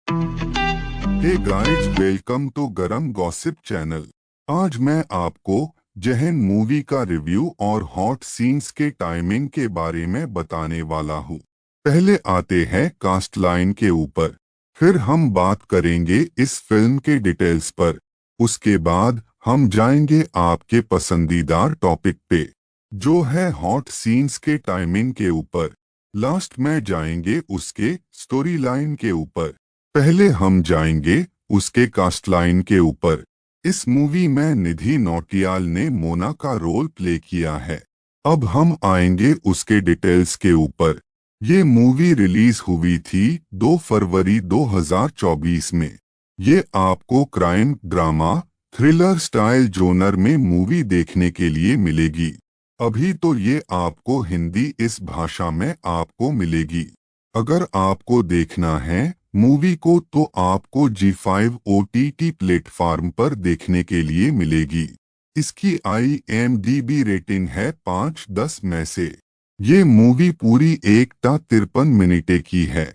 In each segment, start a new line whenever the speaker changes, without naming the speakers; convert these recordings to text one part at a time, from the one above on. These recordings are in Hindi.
हे गाइस, वेलकम टू गरम गॉसिप चैनल। आज मैं आपको जहन मूवी का रिव्यू और हॉट सीन्स के टाइमिंग के बारे में बताने वाला हूँ। पहले आते हैं कास्ट लाइन के ऊपर, फिर हम बात करेंगे इस फिल्म के डिटेल्स पर। उसके बाद हम जाएंगे आपके पसंदीदा टॉपिक पे, जो है हॉट सीन्स के टाइमिंग के ऊपर। लास्ट में जाएंगे उसके स्टोरी लाइन के ऊपर। पहले हम जाएंगे उसके कास्ट लाइन के ऊपर। इस मूवी में निधि नौटियाल ने मोना का रोल प्ले किया है। अब हम आएंगे उसके डिटेल्स के ऊपर। ये मूवी रिलीज हुई थी 2 फरवरी 2024 में। ये आपको crime drama thriller style genre में मूवी देखने के लिए मिलेगी। अभी तो ये आपको हिंदी इस भाषा में आपको मिलेगी। अगर आपको देखना है मूवी को तो आपको G5 OTT प्लेटफार्म पर देखने के लिए मिलेगी। इसकी IMDb रेटिंग है 5/10 में से। ये मूवी पूरी 1:53 की है।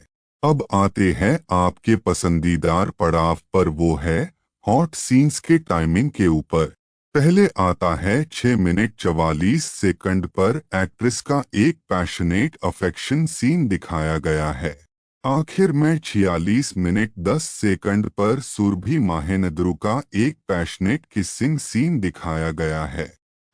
अब आते हैं आपके पसंदीदार पड़ाव पर, वो है हॉट सीन्स के टाइमिंग के ऊपर। पहले आता है 6 मिनट 44 सेकंड पर एक्ट्रेस का एक पैशनेट अफेक्शन सीन दिखाया गया है। आखिर में 46 मिनट 10 सेकंड पर सुरभि माहेंद्रू का एक पैशनेट किसिंग सीन दिखाया गया है।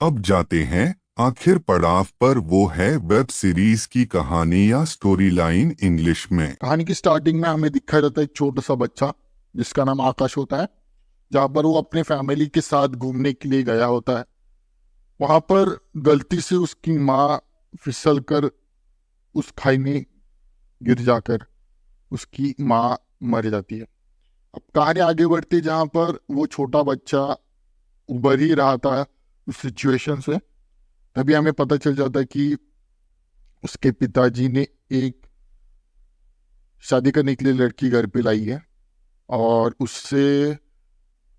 अब जाते हैं आखिर पड़ाव पर, वो है वेब सीरीज की कहानी या स्टोरी लाइन इंग्लिश में।
कहानी की स्टार्टिंग में हमें दिखाया जाता है एक छोटा सा बच्चा जिसका नाम आकाश होता है, जहाँ पर वो अपने फैमिली के साथ घूमने के लिए गया होता है। वहां पर गलती से उसकी माँ फिसल कर उस खाई में गिर जाकर उसकी माँ मर जाती है। अब कहानी आगे बढ़ती है, जहाँ पर वो छोटा बच्चा उबर ही रहा था उस सिचुएशन से। तभी हमें पता चल जाता है कि उसके पिताजी ने एक शादी करने के लिए लड़की घर पे लाई है और उससे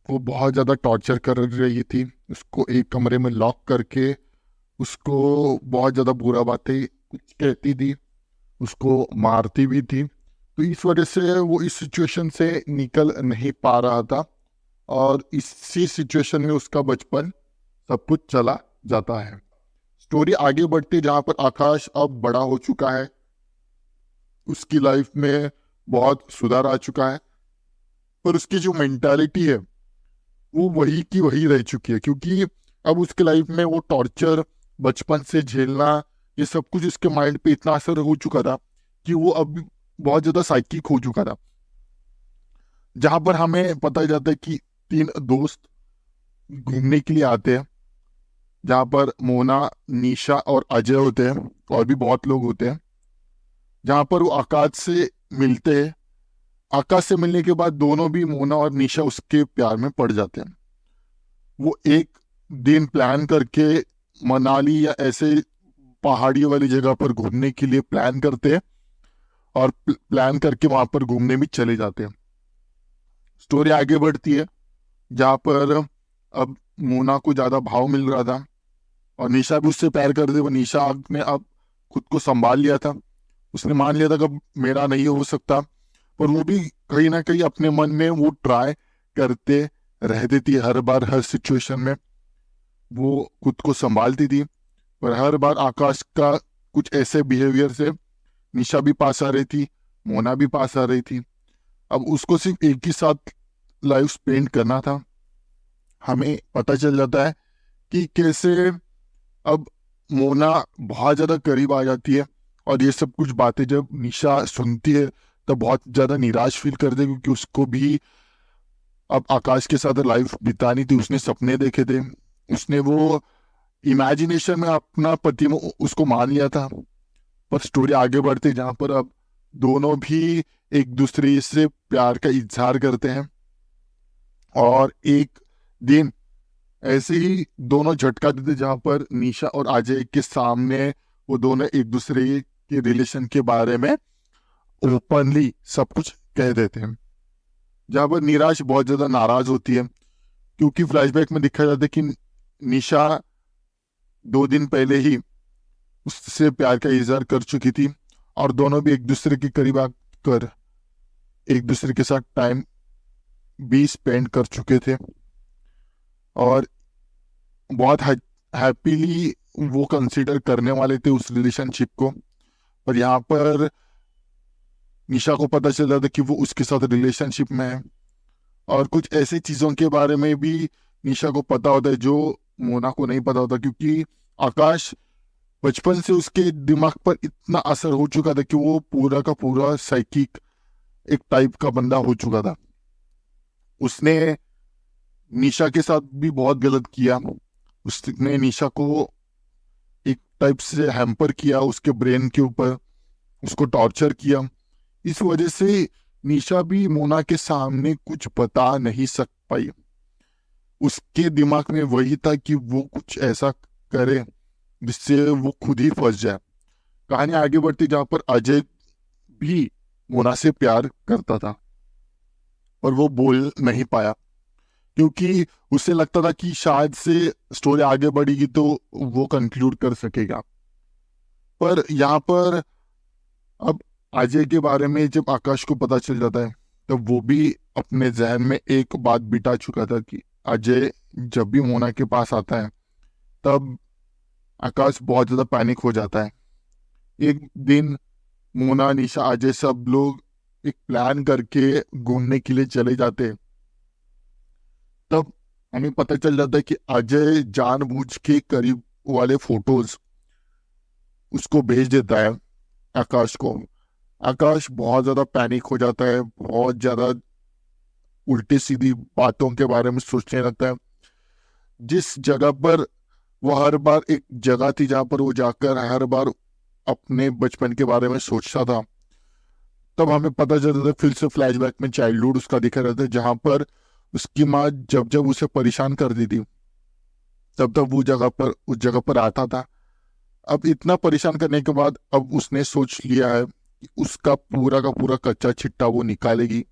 वो बहुत ज़्यादा टॉर्चर कर रही थी। उसको एक कमरे में लॉक करके उसको बहुत ज़्यादा बुरा बातें कुछ कहती थी, उसको मारती भी थी। तो इस वजह से वो इस सिचुएशन से निकल नहीं पा रहा था और इसी सिचुएशन में उसका बचपन सब कुछ चला जाता है। स्टोरी आगे बढ़ती जहाँ पर आकाश अब बड़ा हो चुका है, उसकी लाइफ में बहुत सुधार आ चुका है, पर उसकी जो मेंटालिटी है वो वही की वही रह चुकी है, क्योंकि अब उसके लाइफ में वो टॉर्चर बचपन से झेलना, ये सब कुछ उसके माइंड पे इतना असर हो चुका था कि वो अब बहुत ज्यादा साइकिक हो चुका था। जहां पर हमें पता जाता है कि 3 दोस्त घूमने के लिए आते हैं, जहां पर मोना, निशा और अजय होते हैं, और भी बहुत लोग होते हैं। जहां पर वो आकाश से मिलते हैं। आकाश से मिलने के बाद दोनों भी, मोना और निशा, उसके प्यार में पड़ जाते हैं। वो एक दिन प्लान करके मनाली या ऐसे पहाड़ी वाली जगह पर घूमने के लिए प्लान करते हैं और प्लान करके वहां पर घूमने भी चले जाते हैं। स्टोरी आगे बढ़ती है जहाँ पर अब मोना को ज्यादा भाव मिल रहा था और निशा भी उससे प्यार करते। वो निशा ने अब खुद को संभाल लिया था, उसने मान लिया था कि अब मेरा नहीं हो सकता, पर वो भी कहीं ना कहीं अपने मन में वो ट्राई करते रहती थी। हर बार हर सिचुएशन में वो खुद को संभालती थी, पर हर बार आकाश का कुछ ऐसे बिहेवियर से निशा भी पास आ रही थी, मोना भी पास आ रही थी। अब उसको सिर्फ एक ही साथ लाइफ स्पेंड करना था। हमें पता चल जाता है कि कैसे अब मोना बहुत ज्यादा करीब आ जाती है और ये सब कुछ बातें जब निशा सुनती है तब बहुत ज्यादा निराश फील करती है, क्योंकि उसको भी अब आकाश के साथ लाइफ बितानी थी। उसने सपने देखे थे, उसने वो इमेजिनेशन में अपना पति उसको मान लिया था। पर स्टोरी आगे बढ़ती जहां पर अब दोनों भी एक दूसरे से प्यार का इजहार करते हैं और एक दिन ऐसे ही दोनों झटका देते जहां पर निशा और अजय के सामने वो दोनों एक दूसरे के रिलेशन के बारे में ओपनली सब कुछ कह देते हैं। जहां पर निराश बहुत ज्यादा नाराज होती है, क्योंकि फ्लैशबैक में दिखाया जाता है कि निशा 2 दिन पहले ही उससे प्यार का इजहार कर चुकी थी और दोनों भी एक दूसरे के करीब आकर एक दूसरे के साथ टाइम भी स्पेंड कर चुके थे और बहुत हैप्पीली वो कंसीडर करने वाले थे उस रिलेशनशिप को। पर यहाँ पर निशा को पता चला था कि वो उसके साथ रिलेशनशिप में है, और कुछ ऐसी चीज़ों के बारे में भी निशा को पता होता है जो मोना को नहीं पता होता, क्योंकि आकाश बचपन से उसके दिमाग पर इतना असर हो चुका था कि वो पूरा का पूरा साइकिक एक टाइप का बंदा हो चुका था। उसने निशा के साथ भी बहुत गलत किया। उसने निशा को एक टाइप से हैम्पर किया उसके ब्रेन के ऊपर, उसको टॉर्चर किया। इस वजह से निशा भी मोना के सामने कुछ बता नहीं सक पाई। उसके दिमाग में वही था कि वो कुछ ऐसा करे जिससे वो खुद ही फंस जाए। कहानी आगे बढ़ती जहां पर अजय भी मोना से प्यार करता था और वो बोल नहीं पाया, क्योंकि उसे लगता था कि शायद से स्टोरी आगे बढ़ेगी तो वो कंक्लूड कर सकेगा। पर यहाँ पर अब अजय के बारे में जब आकाश को पता चल जाता है, तब वो भी अपने जहन में एक बात बिठा चुका था कि अजय जब भी मोना के पास आता है तब आकाश बहुत ज्यादा पैनिक हो जाता है। एक दिन मोना, निशा, अजय सब लोग एक प्लान करके घूमने के लिए चले जाते हैं। तब हमें पता चल जाता है कि अजय जानबूझ के करीब वाले फोटोज उसको भेज देता है आकाश को। आकाश बहुत ज्यादा पैनिक हो जाता है, बहुत ज्यादा उल्टी सीधी बातों के बारे में सोचने लगता है। जिस जगह पर वो हर बार, एक जगह थी जहां पर वो जाकर हर बार अपने बचपन के बारे में सोचता था, तब हमें पता चलता था फिर से फ्लैशबैक में चाइल्डहुड उसका दिखा रहता है, जहां पर उसकी माँ जब जब उसे परेशान करती थी तब तब वो उस जगह पर आता था। अब इतना परेशान करने के बाद अब उसने सोच लिया है कि उसका पूरा का पूरा कच्चा चिट्टा वो निकालेगी।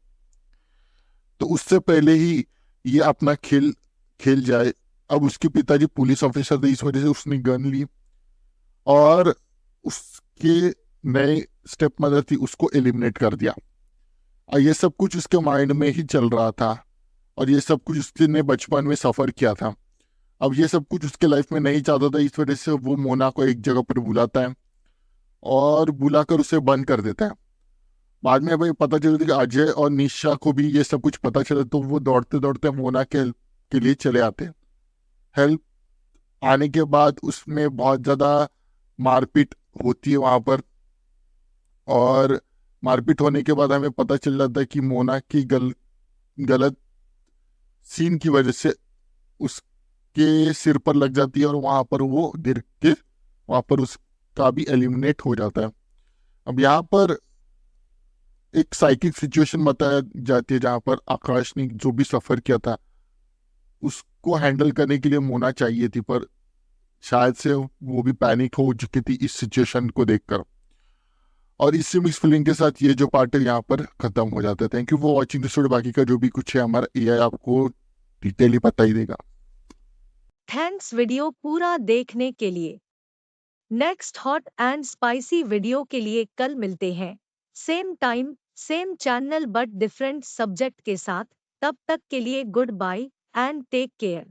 तो उससे पहले ही ये अपना खेल खेल जाए। अब उसके पिताजी पुलिस ऑफिसर थे, इस वजह से उसने गन ली और उसके नए स्टेप मदर थी उसको एलिमिनेट कर दिया। और ये सब कुछ उसके माइंड में ही चल रहा था और ये सब कुछ उसने बचपन में सफर किया था। अब ये सब कुछ उसके लाइफ में नहीं चाहता था, इस वजह से वो मोना को एक जगह पर बुलाता है और बुलाकर उसे बंद कर देता है। बाद में भाई पता चलता है कि अजय और निशा को भी ये सब कुछ पता चला, तो वो दौड़ते दौड़ते मोना के लिए चले आते हैं। हेल्प आने के बाद उसमें बहुत ज्यादा मारपीट होती है वहां पर, और मारपीट होने के बाद हमें पता चल जाता है कि मोना की गलत सीन की वजह से उसके सिर पर लग जाती है और वहां पर वो गिर के वहां पर उसका भी एलिमिनेट हो जाता है। अब यहाँ पर एक साइकिक सिचुएशन बताया जाती है जहां पर आकाश ने जो भी सफर किया था उसको हैंडल करने के लिए मोना चाहिए थी, पर शायद से वो भी पैनिक हो चुकी थी इस सिचुएशन को देखकर। और इसी मिक्स फीलिंग के साथ ये जो पार्ट है यहाँ पर खत्म हो जाता है। Thank you for watching this video. बाकी का जो भी कुछ है हमारा एआई आपको डिटेली बता ही देगा।
थैंक्स वीडियो पूरा देखने के लिए। Next hot and spicy video के लिए कल मिलते हैं, same time same channel but different subject के साथ। तब तक के लिए good bye and take care.